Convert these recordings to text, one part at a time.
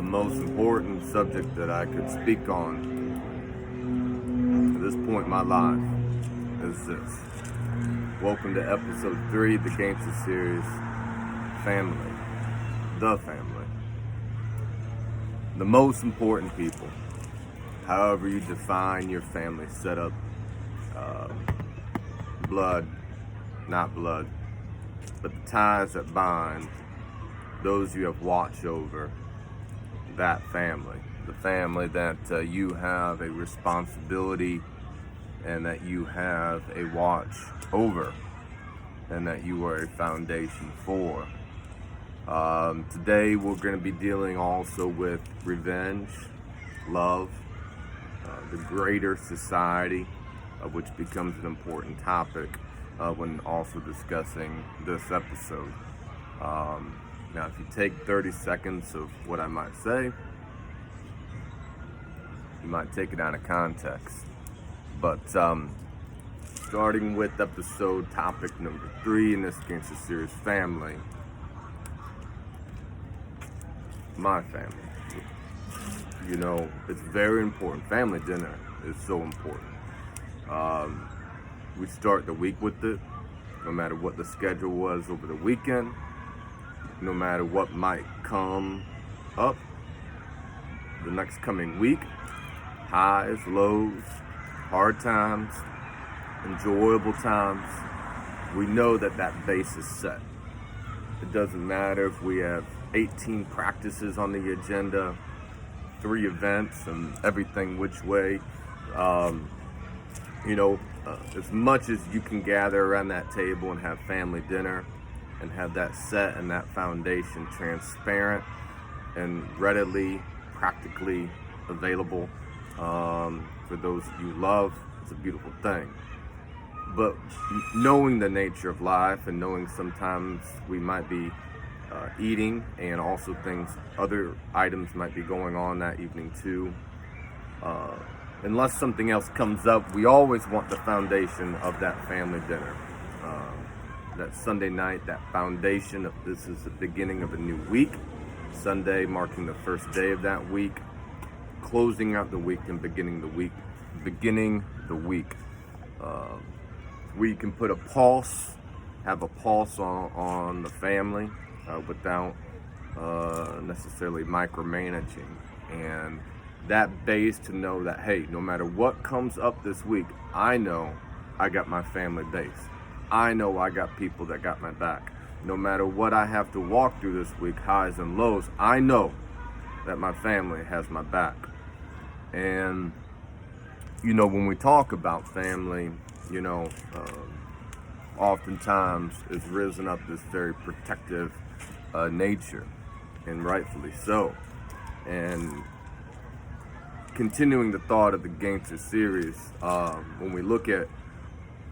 most important subject that I could speak on at this point in my life is this. Welcome to episode 3 of the Gangsta series, Family. The family. The most important people. However you define your family setup. Blood, not blood, but the ties that bind those you have watch over, that family. The family that you have a responsibility and that you have a watch over and that you are a foundation for. Today we're going to be dealing also with revenge, love, the greater society, which becomes an important topic when also discussing this episode. Now, if you take 30 seconds of what I might say, you might take it out of context. But starting with episode topic number 3 in this Gangsta series, family. My family. You know, it's very important. Family dinner is so important. We start the week with it, no matter what the schedule was over the weekend, no matter what might come up the next coming week, highs, lows, hard times, enjoyable times. We know that base is set. It doesn't matter if we have 18 practices on the agenda, 3 events, and everything which way. As much as you can gather around that table and have family dinner and have that set and that foundation transparent and readily, practically available for those you love, it's a beautiful thing. But knowing the nature of life and knowing sometimes we might be eating and also other items might be going on that evening too. Unless something else comes up, we always want the foundation of that family dinner. That Sunday night, that foundation of this is the beginning of a new week. Sunday marking the first day of that week, closing out the week and beginning the week. We can put have a pulse on the family without necessarily micromanaging. And that base to know that, hey, no matter what comes up this week, I know I got my family base. I know I got people that got my back. No matter what I have to walk through this week, highs and lows, I know that my family has my back. And, when we talk about family, oftentimes it's risen up this very protective nature, and rightfully so. And continuing the thought of the Gangsta series, when we look at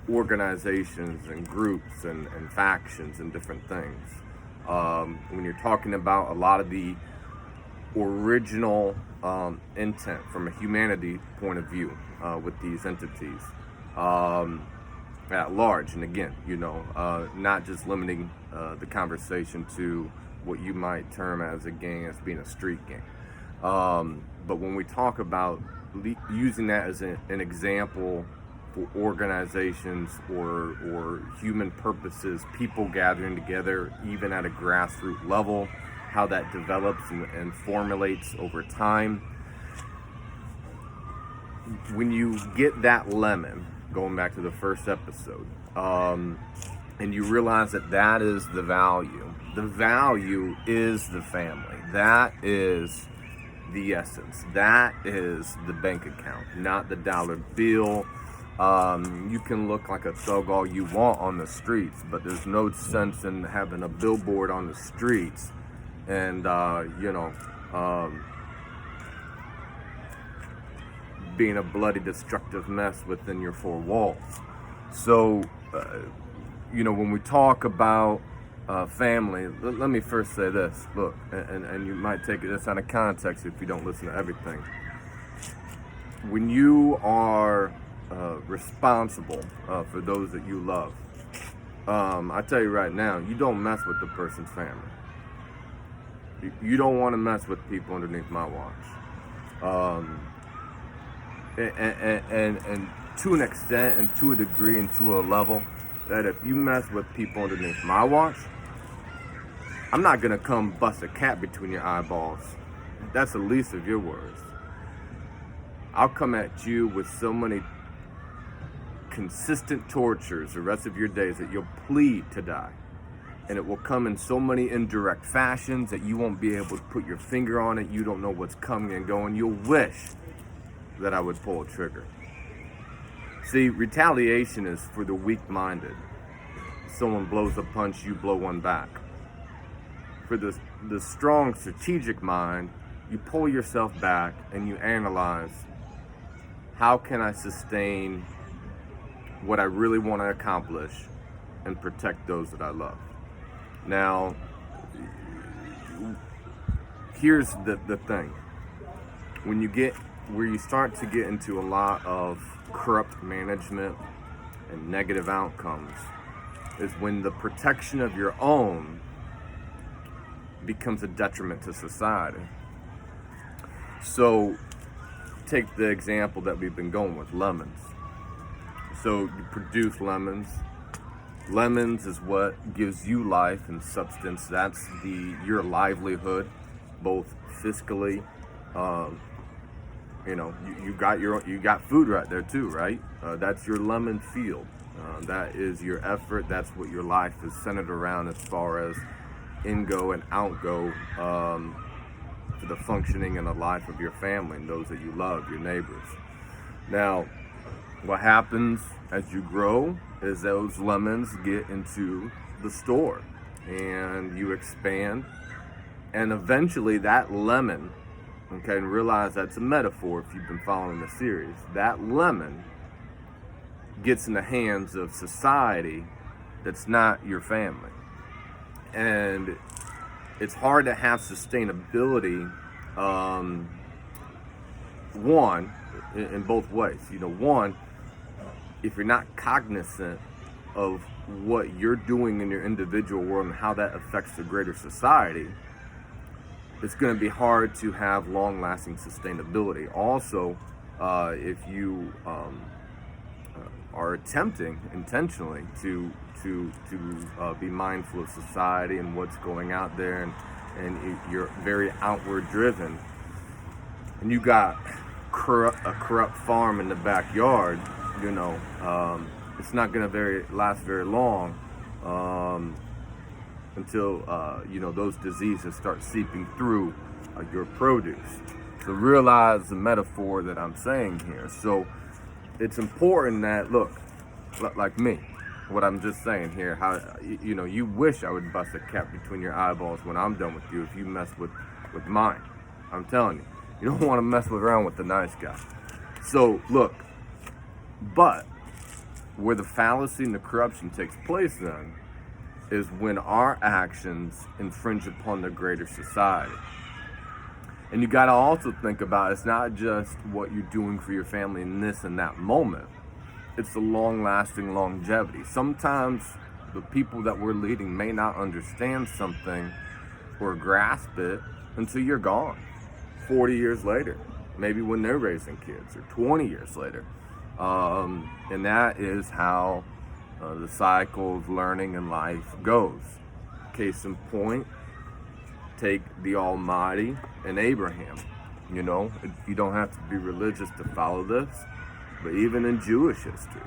organizations and groups and factions and different things, when you're talking about a lot of the original intent from a humanity point of view with these entities at large, and again, not just limiting the conversation to what you might term as a gang as being a street gang. But when we talk about using that as an example for organizations or human purposes, people gathering together, even at a grassroots level, how that develops and formulates over time. When you get that lemon, going back to the first episode, and you realize that is the value is the family. That is the essence. That is the bank account, not the dollar bill. You can look like a thug all you want on the streets, but there's no sense in having a billboard on the streets and being a bloody, destructive mess within your 4 walls. So, when we talk about family, let me first say this. Look, and you might take this out of context if you don't listen to everything. When you are responsible for those that you love, I tell you right now, you don't mess with the person's family. You don't want to mess with people underneath my watch. And to an extent and to a degree and to a level that if you mess with people underneath my watch, I'm not going to come bust a cap between your eyeballs. That's the least of your worries. I'll come at you with so many consistent tortures the rest of your days that you'll plead to die. And it will come in so many indirect fashions that you won't be able to put your finger on it. You don't know what's coming and going. You'll wish that I would pull a trigger. See, retaliation is for the weak-minded. Someone blows a punch, you blow one back. For the strong, strategic mind, you pull yourself back and you analyze, how can I sustain what I really want to accomplish and protect those that I love? Now, here's the thing. When you get where you start to get into a lot of corrupt management and negative outcomes is when the protection of your own becomes a detriment to society. So take the example that we've been going with, lemons. So you produce lemons. Lemons is what gives you life and substance. That's your livelihood, both fiscally. You got food right there too, right? That's your lemon field. That is your effort. That's what your life is centered around as far as in-go and out-go for the functioning and the life of your family and those that you love, your neighbors. Now, what happens as you grow is those lemons get into the store and you expand, and eventually that lemon, okay, and realize that's a metaphor if you've been following the series, that lemon gets in the hands of society that's not your family. And it's hard to have sustainability, one, in both ways. One, if you're not cognizant of what you're doing in your individual world and how that affects the greater society, it's going to be hard to have long-lasting sustainability. Also, if you are attempting intentionally to be mindful of society and what's going out there, and you're very outward driven, and you got a corrupt farm in the backyard, it's not going to last very long until those diseases start seeping through your produce. So realize the metaphor that I'm saying here. So it's important that, look, like me, what I'm just saying here, how you wish I would bust a cap between your eyeballs when I'm done with you if you mess with mine. I'm telling you, you don't want to mess around with the nice guy. So look, but where the fallacy and the corruption takes place then is when our actions infringe upon the greater society. And you got to also think about, it's not just what you're doing for your family in this and that moment. It's the long-lasting longevity. Sometimes the people that we're leading may not understand something or grasp it until you're gone 40 years later, maybe when they're raising kids, or 20 years later. And that is how the cycle of learning in life goes. Case in point, take the Almighty and Abraham. You don't have to be religious to follow this, but even in Jewish history,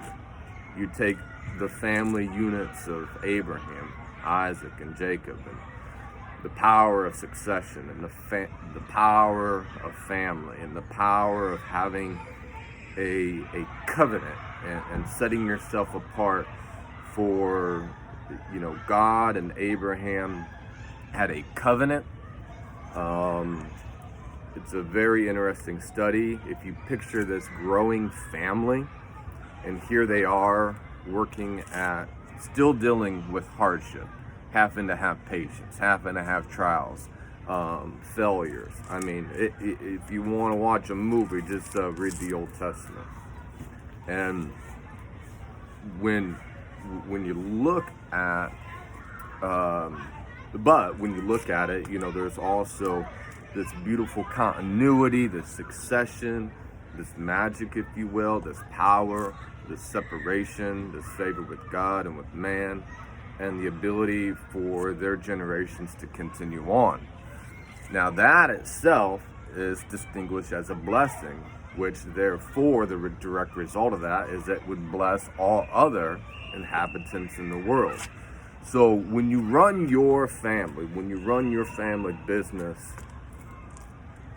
you take the family units of Abraham, Isaac, and Jacob, and the power of succession, and the power of family, and the power of having a covenant and setting yourself apart for, God and Abraham had a covenant. It's a very interesting study. If you picture this growing family, and here they are working at, still dealing with hardship, having to have patience, having to have trials, failures. I mean, if you want to watch a movie, just read the Old Testament. And when you look at But when you look at it, there's also this beautiful continuity, this succession, this magic, if you will, this power, this separation, this favor with God and with man, and the ability for their generations to continue on. Now that itself is distinguished as a blessing, which therefore the direct result of that is that it would bless all other inhabitants in the world. So when you run your family, when you run your family business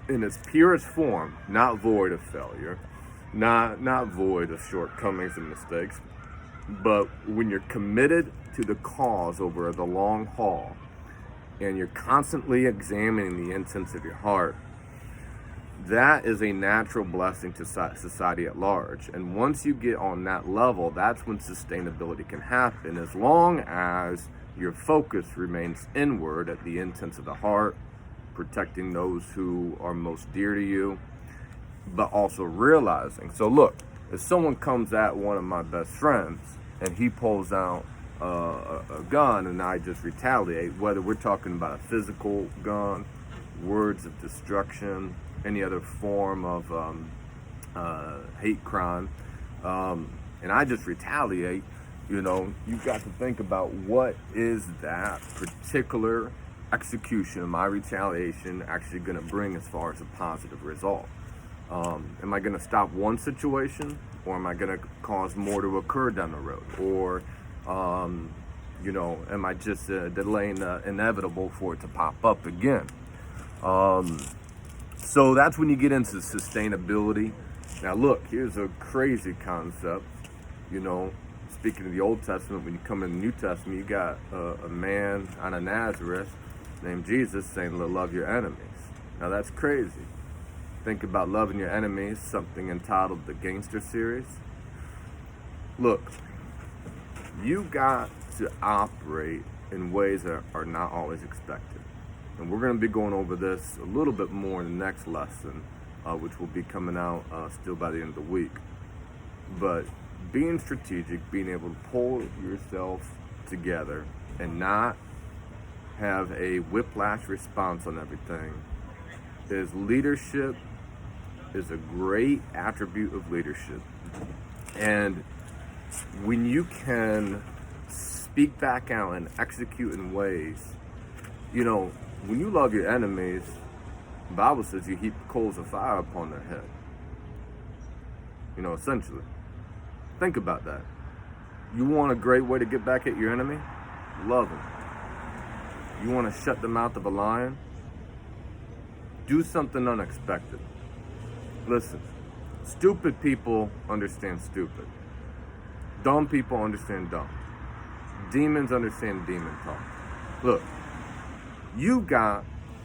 in its purest form, not void of failure, not void of shortcomings and mistakes, but when you're committed to the cause over the long haul, and you're constantly examining the intents of your heart, that is a natural blessing to society at large. And once you get on that level, that's when sustainability can happen, as long as your focus remains inward at the intents of the heart, protecting those who are most dear to you, but also realizing. So look, if someone comes at one of my best friends and he pulls out a gun and I just retaliate, whether we're talking about a physical gun, words of destruction, any other form of hate crime, and I just retaliate, you've got to think about what is that particular execution of my retaliation actually going to bring as far as a positive result. Am I going to stop one situation, or am I going to cause more to occur down the road? Or, am I just delaying the inevitable for it to pop up again? So that's when you get into sustainability. Now look, here's a crazy concept. Speaking of the Old Testament, when you come in the New Testament, you got a man out of Nazareth named Jesus saying, love your enemies. Now that's crazy. Think about loving your enemies, something entitled the Gangsta series. Look, you got to operate in ways that are not always expected. And we're going to be going over this a little bit more in the next lesson, which will be coming out still by the end of the week. But being strategic, being able to pull yourself together and not have a whiplash response on everything is leadership, is a great attribute of leadership. And when you can speak back out and execute in ways, when you love your enemies, the Bible says you heap coals of fire upon their head. Essentially. Think about that. You want a great way to get back at your enemy? Love them. You want to shut the mouth of a lion? Do something unexpected. Listen, stupid people understand stupid. Dumb people understand dumb. Demons understand demon talk. Look, you got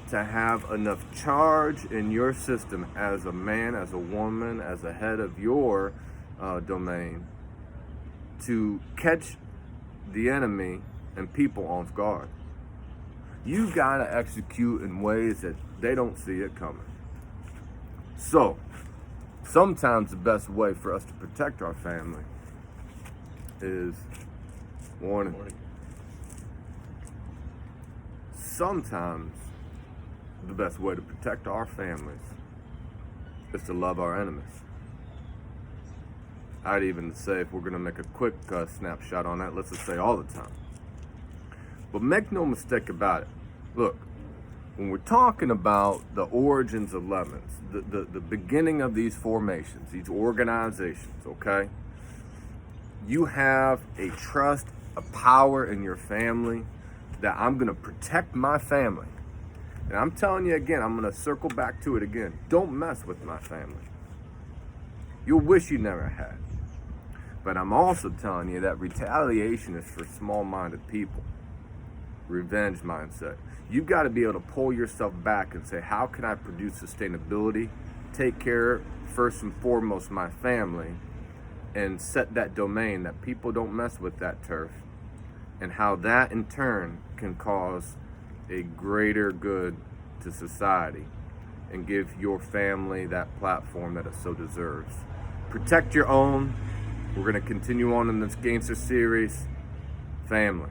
to have enough charge in your system as a man, as a woman, as a head of your domain to catch the enemy and people off guard. You got to execute in ways that they don't see it coming. So, sometimes the best way for us to protect our family is warning. Sometimes the best way to protect our families is to love our enemies. I'd even say, if we're going to make a quick snapshot on that, let's just say all the time. But make no mistake about it. Look, when we're talking about the origins of lemons, the beginning of these formations, these organizations, okay? You have a trust, a power in your family that I'm going to protect my family. And I'm telling you again, I'm going to circle back to it again. Don't mess with my family. You'll wish you never had. But I'm also telling you that retaliation is for small-minded people. Revenge mindset. You've got to be able to pull yourself back and say, how can I produce sustainability, take care first and foremost my family, and set that domain that people don't mess with that turf, and how that in turn can cause a greater good to society and give your family that platform that it so deserves. Protect your own. We're going to continue on in this Gangsta series. Family.